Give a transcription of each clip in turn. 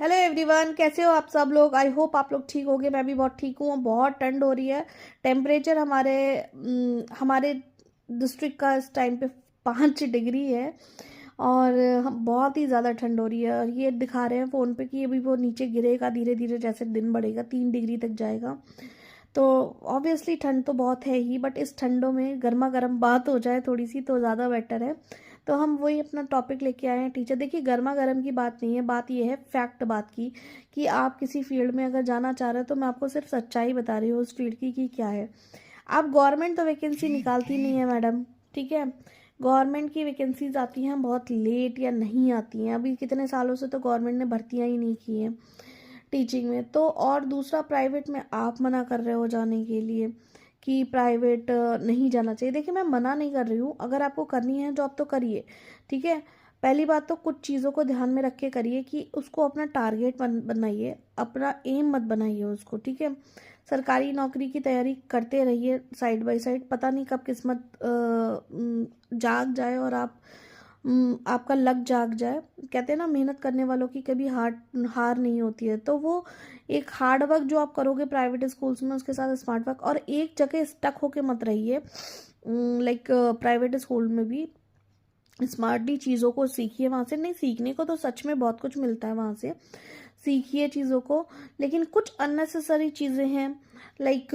Hello everyone, कैसे हो आप सब लोग। आई होप आप लोग ठीक होगे। मैं भी बहुत ठीक हूँ। बहुत ठंड हो रही है। टेम्परेचर हमारे डिस्ट्रिक्ट का इस टाइम पे 5 डिग्री है। और हम बहुत ही ज़्यादा ठंड हो रही है। और ये दिखा रहे हैं फ़ोन पे कि अभी वो नीचे गिरेगा धीरे धीरे, जैसे दिन बढ़ेगा 3 डिग्री तक जाएगा। तो ऑब्वियसली ठंड तो बहुत है ही, बट इस ठंडों में गर्मा गर्म बात हो जाए थोड़ी सी तो ज़्यादा बेटर है। तो हम वही अपना टॉपिक लेके आए हैं टीचर। देखिए, गर्मा गर्म की बात नहीं है, बात ये है फैक्ट बात की कि आप किसी फील्ड में अगर जाना चाह रहे हो तो मैं आपको सिर्फ सच्चाई बता रही हूँ उस फील्ड की कि क्या है। आप गवर्नमेंट तो वैकेंसी निकालती नहीं है मैडम, ठीक है। गवर्नमेंट की वैकेंसीज आती हैं बहुत लेट या नहीं आती हैं। अभी कितने सालों से तो गवर्नमेंट ने भर्तियां ही नहीं की हैं टीचिंग में। तो और दूसरा, प्राइवेट में आप मना कर रहे हो जाने के लिए कि प्राइवेट नहीं जाना चाहिए। देखिए, मैं मना नहीं कर रही हूँ। अगर आपको करनी है जॉब तो करिए, ठीक है। पहली बात तो कुछ चीज़ों को ध्यान में रख के करिए कि उसको अपना टारगेट बनाइए, अपना एम मत बनाइए उसको, ठीक है। सरकारी नौकरी की तैयारी करते रहिए साइड बाय साइड। पता नहीं कब किस्मत जाग जाए और आपका लक जाग जाए। कहते हैं ना, मेहनत करने वालों की कभी हार नहीं होती है। तो वो एक हार्ड वर्क जो आप करोगे प्राइवेट स्कूल्स में, उसके साथ स्मार्ट वर्क, और एक जगह स्टक होके मत रहिए। लाइक प्राइवेट स्कूल में भी स्मार्टली चीज़ों को सीखिए। वहाँ से नहीं, सीखने को तो सच में बहुत कुछ मिलता है वहाँ से, सीखिए चीज़ों को। लेकिन कुछ अननेसेसरी चीज़ें हैं, लाइक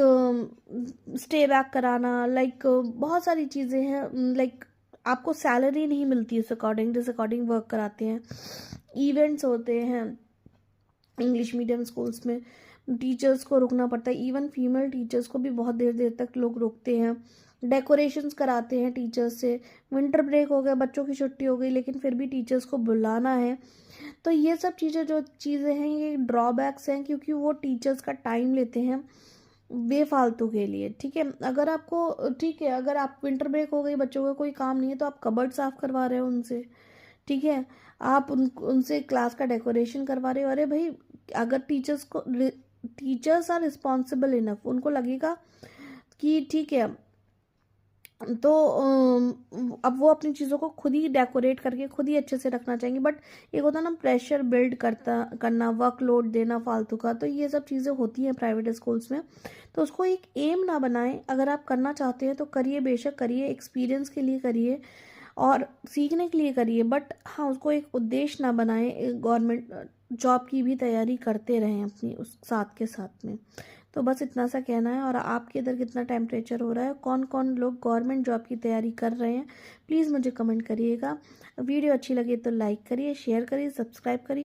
स्टे बैक कराना, लाइक बहुत सारी चीज़ें हैं। लाइक आपको सैलरी नहीं मिलती उस अकॉर्डिंग जिस अकॉर्डिंग वर्क कराते हैं। इवेंट्स होते हैं इंग्लिश मीडियम स्कूल्स में, टीचर्स को रुकना पड़ता है। इवन फीमेल टीचर्स को भी बहुत देर देर तक लोग रोकते हैं। डेकोरेशंस कराते हैं टीचर्स से। विंटर ब्रेक हो गया, बच्चों की छुट्टी हो गई, लेकिन फिर भी टीचर्स को बुलाना है। तो ये सब चीज़ें जो चीज़ें हैं, ये ड्रॉबैक्स हैं, क्योंकि वो टीचर्स का टाइम लेते हैं बेफालतू के लिए, ठीक है। अगर आपको ठीक है, अगर आप विंटर ब्रेक हो गई, बच्चों का कोई काम नहीं है, तो आप कबर्ड साफ करवा रहे हो उनसे, ठीक है। आप उनसे क्लास का डेकोरेशन करवा रहे हो। अरे भाई, अगर टीचर्स आर रिस्पॉन्सिबल इनफ, उनको लगेगा कि ठीक है, तो अब वो अपनी चीज़ों को खुद ही डेकोरेट करके खुद ही अच्छे से रखना चाहेंगे। बट एक होता है ना, प्रेशर बिल्ड करना, वर्कलोड देना फालतू का, तो ये सब चीज़ें होती हैं प्राइवेट स्कूल्स में। तो उसको एक एम ना बनाएं। अगर आप करना चाहते हैं तो करिए, बेशक करिए, एक्सपीरियंस के लिए करिए और सीखने के लिए करिए। बट हाँ, उसको एक उद्देश्य ना बनाएं। गवर्नमेंट जॉब की भी तैयारी करते रहें अपनी उस साथ के साथ में। तो बस इतना सा कहना है। और आपके इधर कितना टेम्परेचर हो रहा है, कौन कौन लोग गवर्नमेंट जॉब की तैयारी कर रहे हैं, प्लीज़ मुझे कमेंट करिएगा। वीडियो अच्छी लगे तो लाइक करिए, शेयर करिए, सब्सक्राइब करिए।